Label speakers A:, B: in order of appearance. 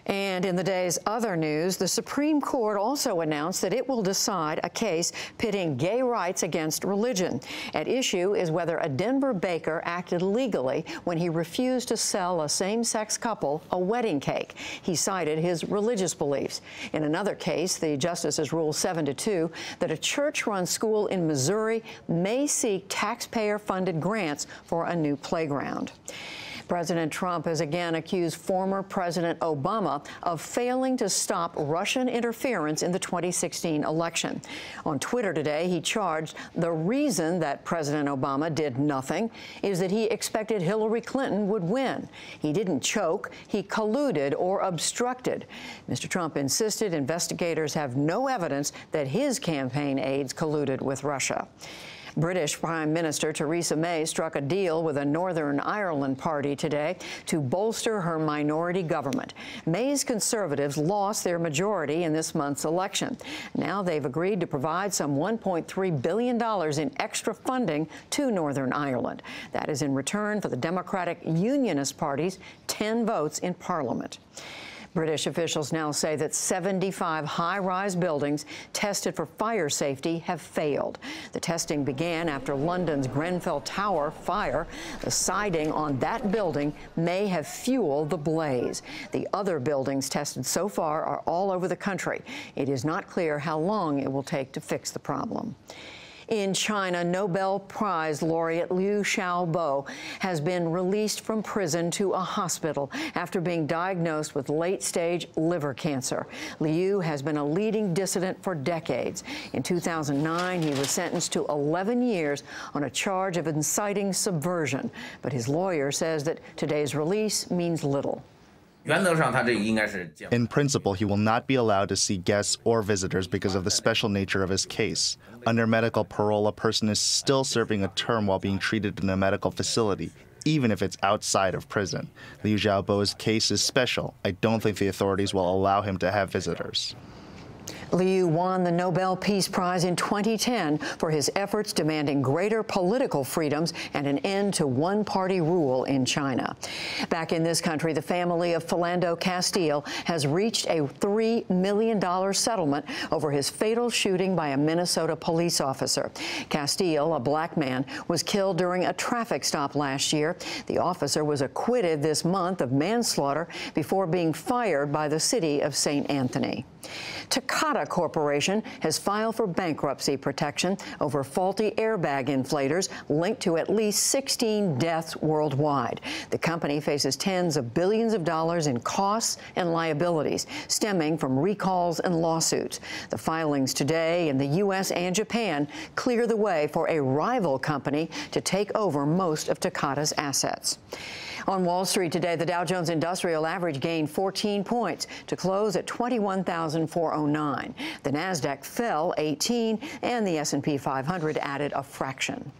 A: And in the day's other news, the Supreme Court also announced that it will decide a case pitting gay rights against religion. At issue is whether a Denver baker acted legally when he refused to sell a same-sex couple a wedding cake. He cited his religious beliefs. In another case, the justices ruled 7-2 that a church-run school in Missouri may seek taxpayer-funded grants for a new playground. President Trump has again accused former President Obama of failing to stop Russian interference in the 2016 election. On Twitter today, he charged the reason that President Obama did nothing is that he expected Hillary Clinton would win. He didn't choke, he colluded or obstructed. Mr. Trump insisted investigators have no evidence that his campaign aides colluded with Russia. British Prime Minister Theresa May struck a deal with a Northern Ireland party today to bolster her minority government. May's Conservatives lost their majority in this month's election. Now they've agreed to provide some $1.3 billion in extra funding to Northern Ireland. That is in return for the Democratic Unionist Party's 10 votes in Parliament. British officials now say that 75 high-rise buildings tested for fire safety have failed. The testing began after London's Grenfell Tower fire. The siding on that building may have fueled the blaze. The other buildings tested so far are all over the country. It is not clear how long it will take to fix the problem. In China, Nobel Prize laureate Liu Xiaobo has been released from prison to a hospital after being diagnosed with late-stage liver cancer. Liu has been a leading dissident for decades. In 2009, he was sentenced to 11 years on a charge of inciting subversion. But his lawyer says that today's release means little.
B: In principle, he will not be allowed to see guests or visitors because of the special nature of his case. Under medical parole, a person is still serving a term while being treated in a medical facility, even if it's outside of prison. Liu Xiaobo's case is special. I don't think the authorities will allow him to have visitors.
A: Liu won the Nobel Peace Prize in 2010 for his efforts demanding greater political freedoms and an end to one-party rule in China. Back in this country, the family of Philando Castile has reached a $3 million settlement over his fatal shooting by a Minnesota police officer. Castile, a black man, was killed during a traffic stop last year. The officer was acquitted this month of manslaughter before being fired by the city of St. Anthony. Takata Corporation has filed for bankruptcy protection over faulty airbag inflators linked to at least 16 deaths worldwide. The company faces tens of billions of dollars in costs and liabilities stemming from recalls and lawsuits. The filings today in the U.S. and Japan clear the way for a rival company to take over most of Takata's assets. On Wall Street today, the Dow Jones Industrial Average gained 14 points to close at 21,409. The Nasdaq fell 18, and the S&P 500 added a fraction.